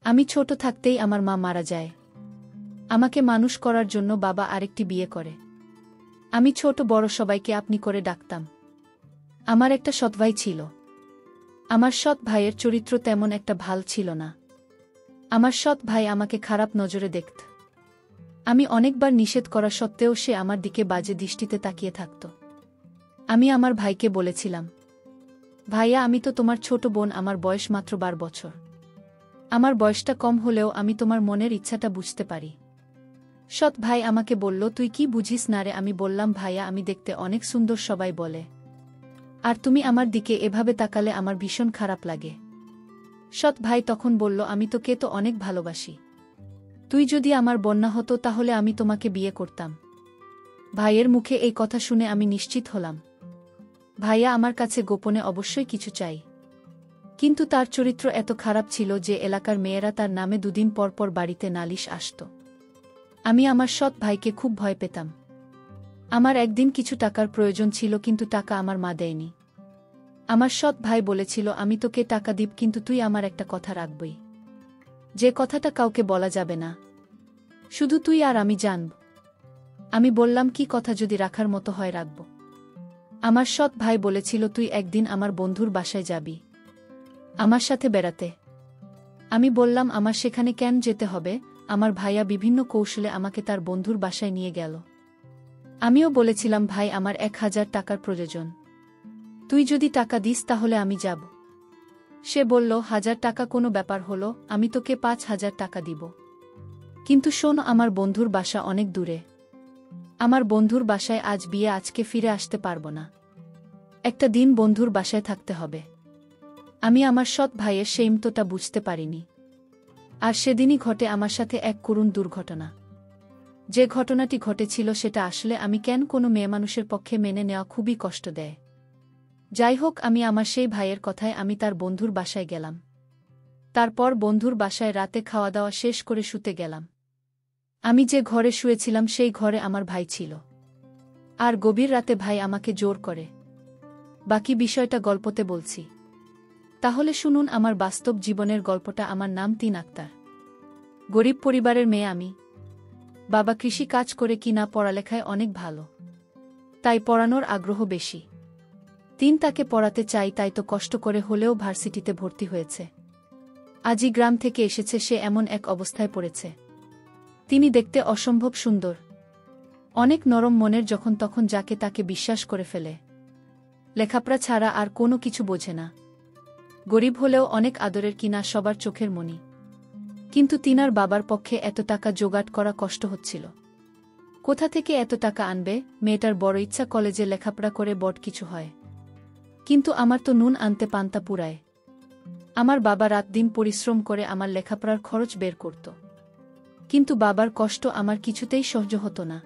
আমি ছোট থাকতেই আমার মা মারা যায়। আমাকে মানুষ করার জন্য বাবা আরেকটি বিয়ে করে। আমি ছোট বড় সবাইকে আপনি করে ডাকতাম। আমার একটা সৎ ভাই ছিল। আমার সৎ ভাইয়ের চরিত্র তেমন একটা ভাল ছিল না। আমার সৎ ভাই আমাকে খারাপ নজরে দেখত। আমি অনেকবার নিষেধ করা সত্ত্বেও সে আমার দিকে বাজে দৃষ্টিতে তাকিয়ে থাকত। আমি আমার ভাইকে বলেছিলাম, ভাইয়া, আমি তো তোমার ছোট বোন, আমার বয়স মাত্র 12 বছর। আমার বয়সটা কম হলেও আমি তোমার মনের ইচ্ছাটা বুঝতে পারি। সৎ ভাই আমাকে বলল, তুই কি বুঝিস না রে? আমি বললাম, ভাইয়া, আমি দেখতে অনেক সুন্দর, সবাই বলে। আর তুমি আমার দিকে এভাবে তাকালে আমার ভীষণ খারাপ লাগে। সৎ ভাই তখন বলল, আমি তোকে তো অনেক ভালোবাসি। তুই যদি আমার বোন না হতো তাহলে আমি তোমাকে বিয়ে করতাম। ভাইয়ের মুখে এই কথা শুনে আমি নিশ্চিত হলাম, ভাইয়া আমার কাছে গোপনে অবশ্যই কিছু চাই। কিন্তু তার চরিত্র এত খারাপ ছিল যে এলাকার মেয়েরা তার নামে দুদিন পর পর বাড়িতে নালিশ আসত। আমি আমার সৎ ভাইকে খুব ভয় পেতাম। আমার একদিন কিছু টাকার প্রয়োজন ছিল, কিন্তু টাকা আমার মা দেয়নি। আমার সৎ ভাই বলেছিল, আমি তোকে টাকা দিব, কিন্তু তুই আমার একটা কথা রাখবি, যে কথাটা কাউকে বলা যাবে না, শুধু তুই আর আমি জানব। আমি বললাম, কি কথা? যদি রাখার মতো হয় রাখব। আমার সৎ ভাই বলেছিল, তুই একদিন আমার বন্ধুর বাসায় যাবি আমার সাথে বেড়াতে। আমি বললাম, আমার সেখানে কেন যেতে হবে? আমার ভাইয়া বিভিন্ন কৌশলে আমাকে তার বন্ধুর বাসায় নিয়ে গেল। আমিও বলেছিলাম, ভাই, আমার 1000 টাকার প্রয়োজন, তুই যদি টাকা দিস তাহলে আমি যাব। সে বলল, 1000 টাকা কোনো ব্যাপার হলো, আমি তোকে 5000 টাকা দিব। কিন্তু শোন, আমার বন্ধুর বাসা অনেক দূরে। আমার বন্ধুর বাসায় আজ বিয়ে, আজকে ফিরে আসতে পারবো না। একটা দিন বন্ধুর বাসায় থাকতে হবে। আমি আমার সৎ ভাইয়ের সেইমতোটা বুঝতে পারিনি। আর সেদিনই ঘটে আমার সাথে এক করুণ দুর্ঘটনা। যে ঘটনাটি ঘটেছিল সেটা আসলে আমি কেন কোনো মেয়েমানুষের পক্ষে মেনে নেওয়া খুবই কষ্ট দেয়। যাই হোক, আমি আমার সেই ভাইয়ের কথায় আমি তার বন্ধুর বাসায় গেলাম। তারপর বন্ধুর বাসায় রাতে খাওয়া দাওয়া শেষ করে শুতে গেলাম। আমি যে ঘরে শুয়েছিলাম সেই ঘরে আমার ভাই ছিল। আর গভীর রাতে ভাই আমাকে জোর করে। বাকি বিষয়টা গল্পতে বলছি, তাহলে শুনুন আমার বাস্তব জীবনের গল্পটা। আমার নাম তিন আক্তার। গরিব পরিবারের মেয়ে আমি। বাবা কৃষি কাজ করে, কিনা পড়ালেখায় অনেক ভালো, তাই পড়ানোর আগ্রহ বেশি। তিন তাকে পড়াতে চাই, তাই তো কষ্ট করে হলেও ভার্সিটিতে ভর্তি হয়েছে। আজই গ্রাম থেকে এসেছে, সে এমন এক অবস্থায় পড়েছে। তিনি দেখতে অসম্ভব সুন্দর, অনেক নরম মনের, যখন তখন যাকে তাকে বিশ্বাস করে ফেলে। লেখাপড়া ছাড়া আর কোনো কিছু বোঝে না। গরিব হলেও অনেক আদরের, কিনা সবার চোখের মণি। কিন্তু তিনার বাবার পক্ষে এত টাকা জোগাড় করা কষ্ট হচ্ছিল। কোথা থেকে এত টাকা আনবে? মেয়েটার বড় ইচ্ছা কলেজে লেখাপড়া করে বড় কিছু হয়। কিন্তু আমার তো নুন আনতে পান্তা পুরায়। আমার বাবা রাত দিন পরিশ্রম করে আমার লেখাপড়ার খরচ বের করত। কিন্তু বাবার কষ্ট আমার কিছুতেই সহ্য হতো না।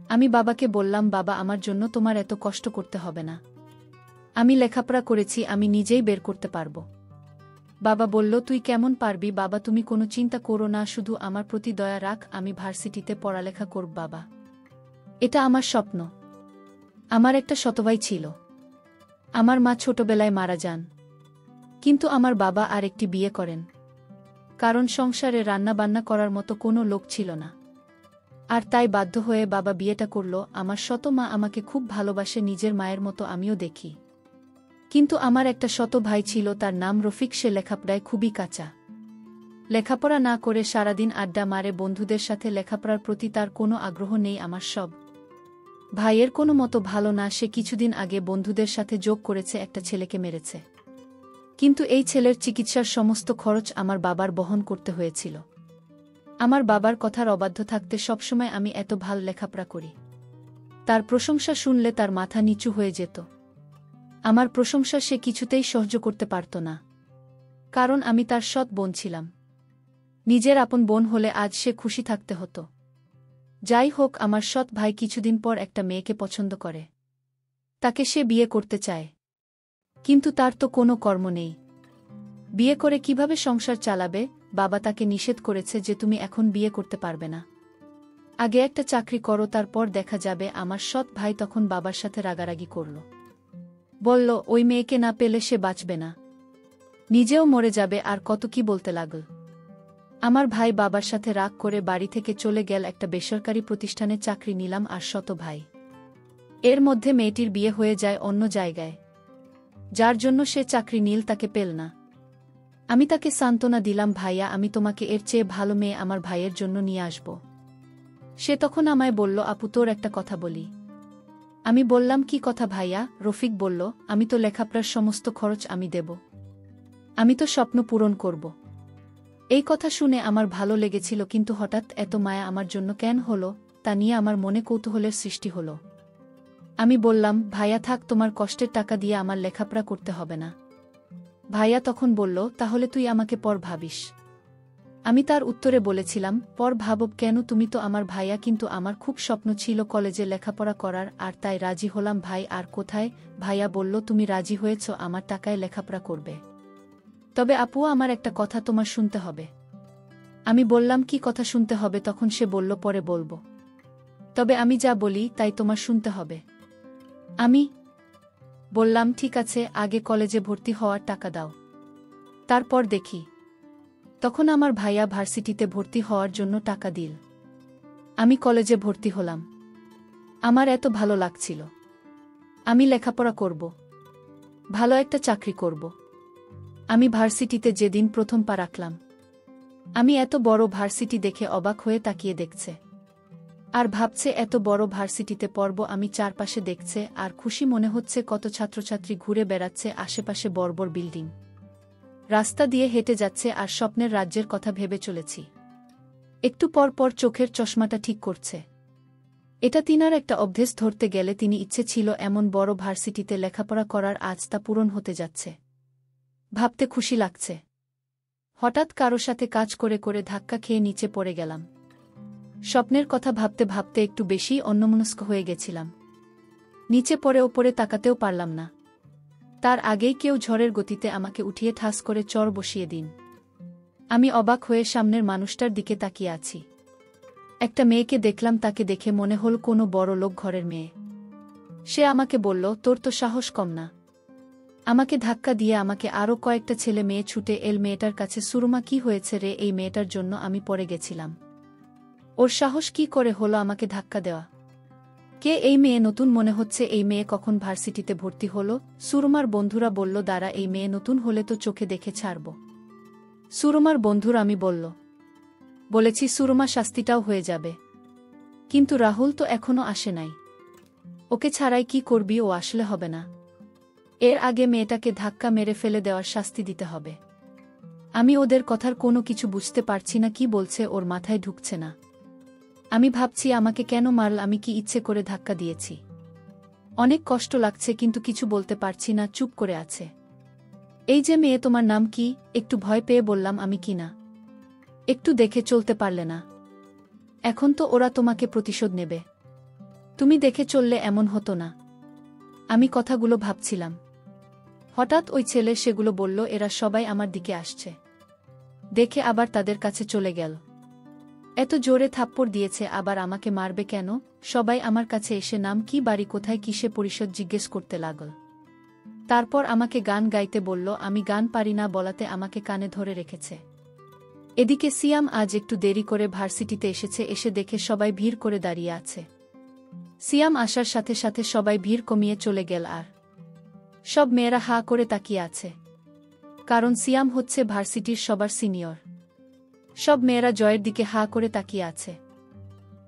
আমি বাবাকে বললাম, বাবা, আমার জন্য তোমার এত কষ্ট করতে হবে না। আমি লেখাপড়া করেছি, আমি নিজেই বের করতে পারবো। বাবা বলল, তুই কেমন পারবি বাবা? তুমি কোনো চিন্তা করো না, শুধু আমার প্রতি দয়া রাখ। আমি ভার্সিটিতে পড়ালেখা করব বাবা, এটা আমার স্বপ্ন। আমার একটা সতভাই ছিল। আমার মা ছোটবেলায় মারা যান, কিন্তু আমার বাবা আর একটি বিয়ে করেন, কারণ সংসারে রান্নাবান্না করার মতো কোনো লোক ছিল না। আর তাই বাধ্য হয়ে বাবা বিয়েটা করল। আমার শত মা আমাকে খুব ভালোবাসে, নিজের মায়ের মতো আমিও দেখি। কিন্তু আমার একটা শত ভাই ছিল, তার নাম রফিক। সে লেখাপড়ায় খুবই কাঁচা। লেখাপড়া না করে সারাদিন আড্ডা মারে বন্ধুদের সাথে। লেখাপড়ার প্রতি তার কোনো আগ্রহ নেই। আমার সব ভাইয়ের কোনো মতো ভালো না। সে কিছুদিন আগে বন্ধুদের সাথে যোগ করেছে, একটা ছেলেকে মেরেছে। কিন্তু এই ছেলের চিকিৎসার সমস্ত খরচ আমার বাবার বহন করতে হয়েছিল। আমার বাবার কথার অবাধ্য থাকতে সবসময় আমি এত ভাল লেখাপড়া করি। তার প্রশংসা শুনলে তার মাথা নিচু হয়ে যেত। আমার প্রশংসা সে কিছুতেই সহ্য করতে পারত না, কারণ আমি তার সৎ বোন ছিলাম। নিজের আপন বোন হলে আজ সে খুশি থাকতে হতো। যাই হোক, আমার সৎ ভাই কিছুদিন পর একটা মেয়েকে পছন্দ করে। তাকে সে বিয়ে করতে চায়, কিন্তু তার তো কোনো কর্ম নেই। বিয়ে করে কিভাবে সংসার চালাবে? বাবা তাকে নিষেধ করেছে যে তুমি এখন বিয়ে করতে পারবে না, আগে একটা চাকরি করো, তারপর দেখা যাবে। আমার সৎ ভাই তখন বাবার সাথে রাগারাগি করল। বলল, ওই মেয়েকে না পেলে সে বাঁচবে না, নিজেও মরে যাবে। আর কত কি বলতে লাগল। আমার ভাই বাবার সাথে রাগ করে বাড়ি থেকে চলে গেল। একটা বেসরকারি প্রতিষ্ঠানে চাকরি নিলাম আর শত ভাই। এর মধ্যে মেয়েটির বিয়ে হয়ে যায় অন্য জায়গায়, যার জন্য সে চাকরি নীল তাকে পেল না। আমি তাকে সান্ত্বনা দিলাম, ভাইয়া আমি তোমাকে এর চেয়ে ভালো মেয়ে আমার ভাইয়ের জন্য নিয়ে আসব। সে তখন আমায় বলল, আপু তোর একটা কথা বলি। আমি বললাম, কি কথা ভাইয়া? রফিক বলল, আমি তো লেখাপড়ার সমস্ত খরচ আমি দেব, আমি তো স্বপ্ন পূরণ করব। এই কথা শুনে আমার ভালো লেগেছিল, কিন্তু হঠাৎ এত মায়া আমার জন্য কেন হলো তা নিয়ে আমার মনে কৌতূহলের সৃষ্টি হলো। আমি বললাম, ভাইয়া থাক, তোমার কষ্টের টাকা দিয়ে আমার লেখাপড়া করতে হবে না। ভাইয়া তখন বলল, তাহলে তুই আমাকে পর ভাবিস। আমি তার উত্তরে বলেছিলাম, পর ভাবব কেন, তুমি তো আমার ভাইয়া, কিন্তু আমার খুব স্বপ্ন ছিল কলেজে লেখাপড়া করার, আর তাই রাজি হলাম। ভাই আর কোথায়? ভাইয়া বলল, তুমি রাজি হয়েছ, আমার টাকায় লেখাপড়া করবে। তবে আপু আমার একটা কথা তোমার শুনতে হবে। আমি বললাম, কি কথা শুনতে হবে? তখন সে বলল, পরে বলবো, তবে আমি যা বলি তাই তোমার শুনতে হবে। আমি বললাম, ঠিক আছে, আগে কলেজে ভর্তি হওয়ার টাকা দাও, তারপর দেখি। তখন আমার ভাইয়া ভার্সিটিতে ভর্তি হওয়ার জন্য টাকা দিল। আমি কলেজে ভর্তি হলাম। আমার এত ভালো লাগছিল। আমি লেখাপড়া করব, ভালো একটা চাকরি করব। আমি ভার্সিটিতে যেদিন প্রথম পা রাখলাম, আমি এত বড় ভার্সিটি দেখে অবাক হয়ে তাকিয়ে দেখছে, আর ভাবছে এত বড় ভার্সিটিতে পড়ব আমি। চারপাশে দেখছে আর খুশি মনে হচ্ছে, কত ছাত্রছাত্রী ঘুরে বেড়াচ্ছে, আশেপাশে বড় বিল্ডিং, রাস্তা দিয়ে হেঁটে যাচ্ছে, আর স্বপ্নের রাজ্যের কথা ভেবে চলেছি। একটু পর পর চোখের চশমাটা ঠিক করছে। এটা তিনার একটা অভ্যেস, ধরতে গেলে তিনি ইচ্ছে ছিল এমন বড় ভার্সিটিতে লেখাপড়া করার, আজ তা পূরণ হতে যাচ্ছে। ভাবতে খুশি লাগছে। হঠাৎ কারো সাথে কাজ করে করে ধাক্কা খেয়ে নিচে পড়ে গেলাম। স্বপ্নের কথা ভাবতে ভাবতে একটু বেশি অন্যমনস্ক হয়ে গেছিলাম। নিচে পড়ে ওপরে তাকাতেও পারলাম না। তার আগেই কেউ ঝড়ের গতিতে আমাকে উঠিয়ে ঠাস করে চর বসিয়ে দিন। আমি অবাক হয়ে সামনের মানুষটার দিকে তাকিয়ে আছি। একটা মেয়েকে দেখলাম, তাকে দেখে মনে হল কোনো বড় লোক ঘরের মেয়ে। সে আমাকে বলল, তোর তো সাহস কম না। আমাকে ধাক্কা দিয়ে আমাকে আরও কয়েকটা ছেলে মেয়ে ছুটে এল মেয়েটার কাছে। সুরমা, কি হয়েছে রে? এই মেয়েটার জন্য আমি পড়ে গেছিলাম। ওর সাহস কি করে হলো আমাকে ধাক্কা দেওয়া? কে এই মেয়ে? নতুন মনে হচ্ছে। এই মেয়ে কখন ভার্সিটিতে ভর্তি হলো? সুরমার বন্ধুরা বলল, দাঁড়া, এই মেয়ে নতুন হলে তো চোখে দেখে ছাড়ব। সুরমার বন্ধুরা আমি বলেছি সুরমা শাস্তিটাও হয়ে যাবে। কিন্তু রাহুল তো এখনো আসে নাই, ওকে ছাড়াই কি করবি? ও আসলে হবে না। এর আগে মেয়েটাকে ধাক্কা মেরে ফেলে দেওয়ার শাস্তি দিতে হবে। আমি ওদের কথার কোনো কিছু বুঝতে পারছি না, কি বলছে ওর মাথায় ঢুকছে না। আমি ভাবছি, আমাকে কেন মারল? আমি কি ইচ্ছে করে ধাক্কা দিয়েছি? অনেক কষ্ট লাগছে, কিন্তু কিছু বলতে পারছি না, চুপ করে আছে। এই যে মেয়ে, তোমার নাম কি? একটু ভয় পেয়ে বললাম, আমি কি না? একটু দেখে চলতে পারলে না? এখন তো ওরা তোমাকে প্রতিশোধ নেবে। তুমি দেখে চললে এমন হতো না। আমি কথাগুলো ভাবছিলাম। হঠাৎ ওই ছেলে সেগুলো বলল, এরা সবাই আমার দিকে আসছে দেখে আবার তাদের কাছে চলে গেল। এত জোরে থাপ্পড় দিয়েছে, আবার আমাকে মারবে কেন? সবাই আমার কাছে এসে নাম কি, বাড়ি কোথায়, কিসে পরিষদ জিজ্ঞেস করতে লাগল। তারপর আমাকে গান গাইতে বলল। আমি গান পারি না বলাতে আমাকে কানে ধরে রেখেছে। এদিকে সিয়াম আজ একটু দেরি করে ভার্সিটিতে এসেছে। এসে দেখে সবাই ভিড় করে দাঁড়িয়ে আছে। সিয়াম আসার সাথে সাথে সবাই ভিড় কমিয়ে চলে গেল, আর সব মেয়েরা হা করে তাকিয়ে আছে। কারণ সিয়াম হচ্ছে ভার্সিটির সবার সিনিয়র। সব মেয়েরা জয়ের দিকে হা করে তাকিয়ে আছে।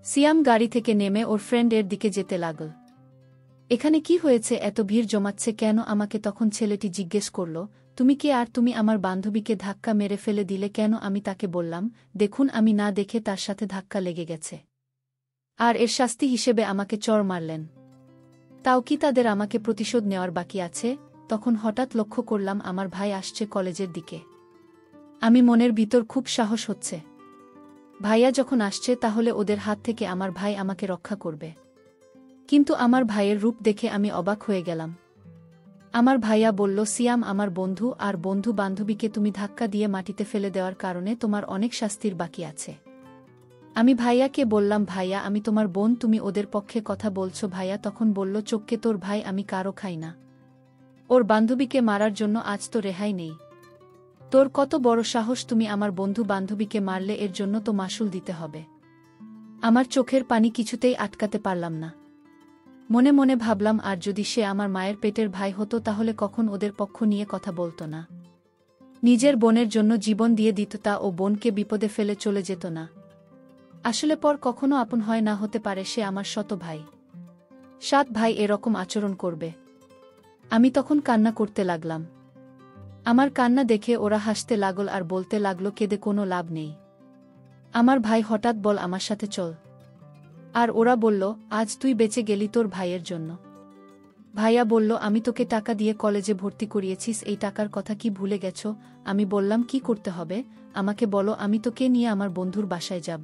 সিয়াম গাড়ি থেকে নেমে ওর ফ্রেন্ডের দিকে যেতে লাগল। এখানে কি হয়েছে? এত ভিড় জমাচ্ছে কেন? আমাকে তখন ছেলেটি জিজ্ঞেস করল, তুমি কে আর তুমি আমার বান্ধবীকে ধাক্কা মেরে ফেলে দিলে কেন? আমি তাকে বললাম, দেখুন, আমি না দেখে তার সাথে ধাক্কা লেগে গেছে, আর এর শাস্তি হিসেবে আমাকে চড় মারলেন। তাও কি তাদের আমাকে প্রতিশোধ নেওয়ার বাকি আছে? তখন হঠাৎ লক্ষ্য করলাম আমার ভাই আসছে কলেজের দিকে। আমি মনের ভিতর খুব সাহস হচ্ছে, ভাইয়া যখন আসছে তাহলে ওদের হাত থেকে আমার ভাই আমাকে রক্ষা করবে। কিন্তু আমার ভাইয়ের রূপ দেখে আমি অবাক হয়ে গেলাম। আমার ভাইয়া বলল, সিয়াম আমার বন্ধু, আর বন্ধু বান্ধবীকে তুমি ধাক্কা দিয়ে মাটিতে ফেলে দেওয়ার কারণে তোমার অনেক শাস্তির বাকি আছে। আমি ভাইয়াকে বললাম, ভাইয়া আমি তোমার বোন, তুমি ওদের পক্ষে কথা বলছো। ভাইয়া তখন বলল, চোখকে তোর ভাই, আমি কারো খাই না। ওর বান্ধবীকে মারার জন্য আজ তো রেহাই নেই। তোর কত বড় সাহস, তুমি আমার বন্ধু বান্ধবীকে মারলে, এর জন্য তো মাশুল দিতে হবে। আমার চোখের পানি কিছুতেই আটকাতে পারলাম না। মনে মনে ভাবলাম, আর যদি সে আমার মায়ের পেটের ভাই হতো তাহলে কখন ওদের পক্ষ নিয়ে কথা বলতো না, নিজের বোনের জন্য জীবন দিয়ে দিত, তা ও বোনকে বিপদে ফেলে চলে যেত না। আসলে পর কখনো আপন হয় না, হতে পারে সে আমার শত ভাই। 7 ভাই এরকম আচরণ করবে? আমি তখন কান্না করতে লাগলাম। আমার কান্না দেখে ওরা হাসতে লাগল আর বলতে লাগলো, কেঁদে কোনো লাভ নেই। আমার ভাই হঠাৎ বল, আমার সাথে চল। আর ওরা বলল, আজ তুই বেঁচে গেলি তোর ভাইয়ের জন্য। ভাইয়া বলল, আমি তোকে টাকা দিয়ে কলেজে ভর্তি করিয়েছিস, এই টাকার কথা কি ভুলে গেছ? আমি বললাম, কি করতে হবে আমাকে বলো, আমি তোকে নিয়ে আমার বন্ধুর বাসায় যাব।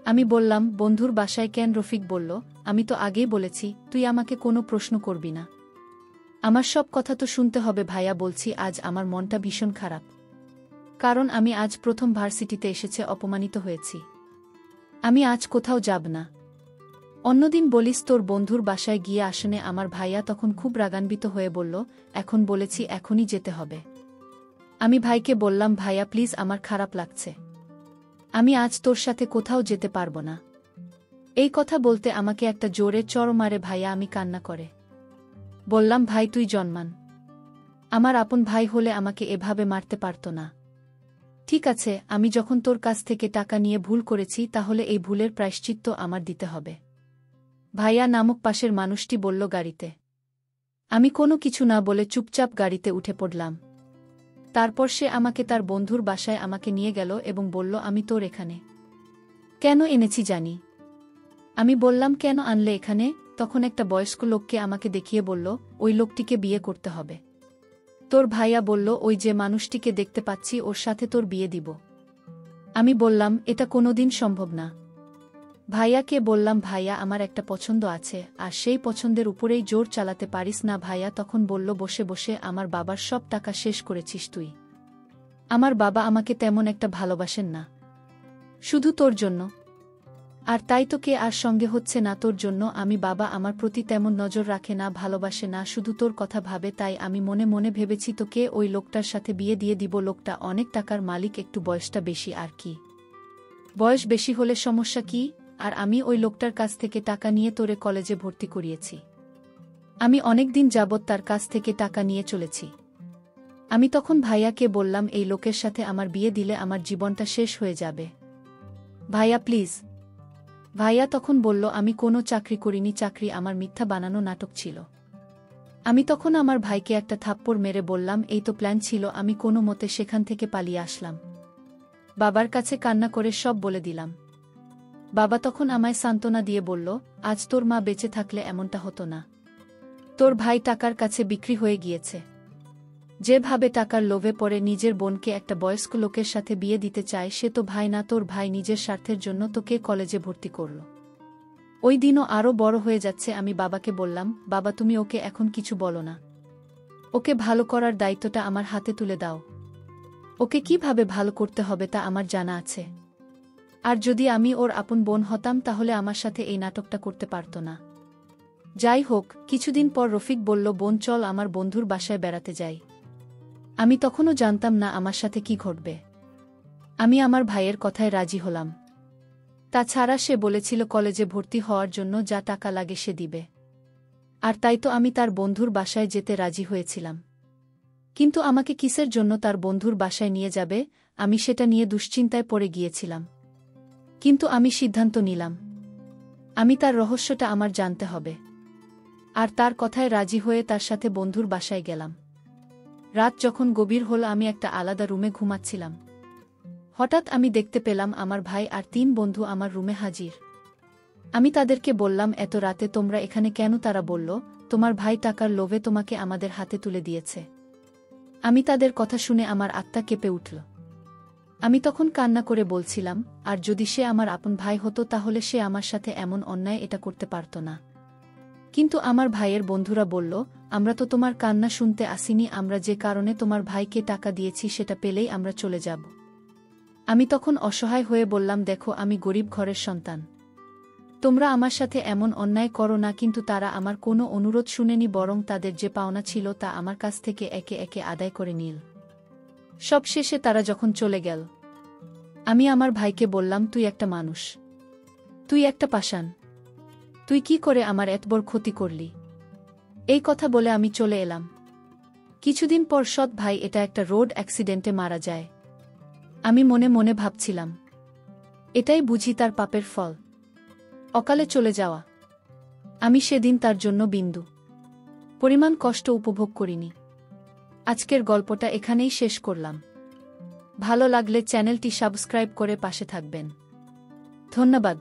আমি বললাম, বন্ধুর বাসায় কেন? রফিক বলল, আমি তো আগেই বলেছি তুই আমাকে কোনো প্রশ্ন করবি না। আমার সব কথা তো শুনতে হবে। ভাইয়া বলছি, আজ আমার মনটা ভীষণ খারাপ, কারণ আমি আজ প্রথম ভার্সিটিতে এসেছে অপমানিত হয়েছি। আমি আজ কোথাও যাব না। অন্যদিন বলিস তোর বন্ধুর বাসায় গিয়ে আসনে। আমার ভাইয়া তখন খুব রাগান্বিত হয়ে বলল, এখন বলেছি এখনই যেতে হবে। আমি ভাইকে বললাম, ভাইয়া প্লিজ, আমার খারাপ লাগছে, আমি আজ তোর সাথে কোথাও যেতে পারবো না। এই কথা বলতে আমাকে একটা জোরে চড় মারে ভাইয়া। আমি কান্না করে বললাম, ভাই তুই জন্মান, আমার আপন ভাই হলে আমাকে এভাবে মারতে পারত না। ঠিক আছে, আমি যখন তোর কাছ থেকে টাকা নিয়ে ভুল করেছি, তাহলে এই ভুলের প্রায়শ্চিত্ত আমার দিতে হবে। ভাইয়া নামক পাশের মানুষটি বলল, গাড়িতে। আমি কোনো কিছু না বলে চুপচাপ গাড়িতে উঠে পড়লাম। তারপর সে আমাকে তার বন্ধুর বাসায় আমাকে নিয়ে গেল এবং বলল, আমি তোর এখানে কেন এনেছি জানি? আমি বললাম, কেন আনলে এখানে? তখন একটা বয়স্ক লোককে আমাকে দেখিয়ে বলল, ওই লোকটিকে বিয়ে করতে হবে। তোর ভাইয়া বলল, ওই যে মানুষটিকে দেখতে পাচ্ছি, ওর সাথে তোর বিয়ে দিব। আমি বললাম, এটা কোনোদিন সম্ভব না। ভাইয়াকে বললাম, ভাইয়া আমার একটা পছন্দ আছে, আর সেই পছন্দের উপরেই জোর চালাতে পারিস না। ভাইয়া তখন বলল, বসে বসে আমার বাবার সব টাকা শেষ করেছিস তুই। আমার বাবা আমাকে তেমন একটা ভালোবাসেন না, শুধু তোর জন্য। আর তাই তো কে আর সঙ্গে হচ্ছে না তোর জন্য। আমি বাবা আমার প্রতি তেমন নজর রাখে না, ভালোবাসে না, শুধু তোর কথা ভাবে। তাই আমি মনে মনে ভেবেছি তোকে ওই লোকটার সাথে বিয়ে দিয়ে দিব। লোকটা অনেক টাকার মালিক, একটু বয়সটা বেশি। আর কি, বয়স বেশি হলে সমস্যা কি? আর আমি ওই লোকটার কাছ থেকে টাকা নিয়ে তোরে কলেজে ভর্তি করিয়েছি। আমি অনেক দিন যাবৎ তার কাছ থেকে টাকা নিয়ে চলেছি। আমি তখন ভাইয়াকে বললাম, এই লোকের সাথে আমার বিয়ে দিলে আমার জীবনটা শেষ হয়ে যাবে। ভাইয়া প্লিজ। ভাইয়া তখন বলল, আমি কোনো চাকরি করিনি, চাকরি আমার মিথ্যা বানানো নাটক ছিল। আমি তখন আমার ভাইকে একটা থাপ্পড় মেরে বললাম, এই তো প্ল্যান ছিল। আমি কোনো মতে সেখান থেকে পালিয়ে আসলাম। বাবার কাছে কান্না করে সব বলে দিলাম। বাবা তখন আমায় সান্ত্বনা দিয়ে বলল, আজ তোর মা বেঁচে থাকলে এমনটা হতো না। তোর ভাই টাকার কাছে বিক্রি হয়ে গিয়েছে। যেভাবে টাকার লোভে পড়ে নিজের বোনকে একটা বয়স্ক লোকের সাথে বিয়ে দিতে চায়, সে তো ভাই না। তোর ভাই নিজের স্বার্থের জন্য তোকে কলেজে ভর্তি করল। ওই দিনও আরও বড় হয়ে যাচ্ছে। আমি বাবাকে বললাম, বাবা তুমি ওকে এখন কিছু বলো না, ওকে ভালো করার দায়িত্বটা আমার হাতে তুলে দাও। ওকে কিভাবে ভালো করতে হবে তা আমার জানা আছে। আর যদি আমি ওর আপন বোন হতাম, তাহলে আমার সাথে এই নাটকটা করতে পারত না। যাই হোক, কিছুদিন পর রফিক বলল, বোন চল আমার বন্ধুর বাসায় বেড়াতে যাই। আমি তখনও জানতাম না আমার সাথে কি ঘটবে। আমি আমার ভাইয়ের কথায় রাজি হলাম। তাছাড়া সে বলেছিল কলেজে ভর্তি হওয়ার জন্য যা টাকা লাগে সে দিবে। আর তাই তো আমি তার বন্ধুর বাসায় যেতে রাজি হয়েছিলাম। কিন্তু আমাকে কিসের জন্য তার বন্ধুর বাসায় নিয়ে যাবে, আমি সেটা নিয়ে দুশ্চিন্তায় পড়ে গিয়েছিলাম। কিন্তু আমি সিদ্ধান্ত নিলাম, আমি তার রহস্যটা আমার জানতে হবে। আর তার কথায় রাজি হয়ে তার সাথে বন্ধুর বাসায় গেলাম। রাত যখন গভীর হল, আমি একটা আলাদা রুমে ঘুমাচ্ছিলাম। হঠাৎ আমি দেখতে পেলাম আমার ভাই আর 3 বন্ধু আমার রুমে হাজির। আমি তাদেরকে বললাম, এত রাতে তোমরা এখানে কেন? তারা বলল, তোমার ভাই টাকার লোভে তোমাকে আমাদের হাতে তুলে দিয়েছে। আমি তাদের কথা শুনে আমার আত্মা কেঁপে উঠল। আমি তখন কান্না করে বলছিলাম, আর যদি সে আমার আপন ভাই হতো তাহলে সে আমার সাথে এমন অন্যায় এটা করতে পারত না। কিন্তু আমার ভাইয়ের বন্ধুরা বলল, আমরা তো তোমার কান্না শুনতে আসিনি, আমরা যে কারণে তোমার ভাইকে টাকা দিয়েছি সেটা পেলেই আমরা চলে যাব। আমি তখন অসহায় হয়ে বললাম, দেখো আমি গরিব ঘরের সন্তান, তোমরা আমার সাথে এমন অন্যায় করো না। কিন্তু তারা আমার কোনো অনুরোধ শুনেনি, বরং তাদের যে পাওনা ছিল তা আমার কাছ থেকে একে একে আদায় করে নিল। সব শেষে তারা যখন চলে গেল, আমি আমার ভাইকে বললাম, তুই একটা মানুষ, তুই একটা পাষাণ, তুই কি করে আমার এত বড় ক্ষতি করলি? এই কথা বলে আমি চলে এলাম। কিছুদিন পর সৎ ভাই এটা একটা রোড অ্যাক্সিডেন্টে মারা যায়। আমি মনে মনে ভাবছিলাম, এটাই বুঝি তার পাপের ফল, অকালে চলে যাওয়া। আমি সেদিন তার জন্য বিন্দু পরিমাণ কষ্ট উপভোগ করিনি। আজকের গল্পটা এখানেই শেষ করলাম। ভালো লাগলে চ্যানেলটি সাবস্ক্রাইব করে পাশে থাকবেন। ধন্যবাদ।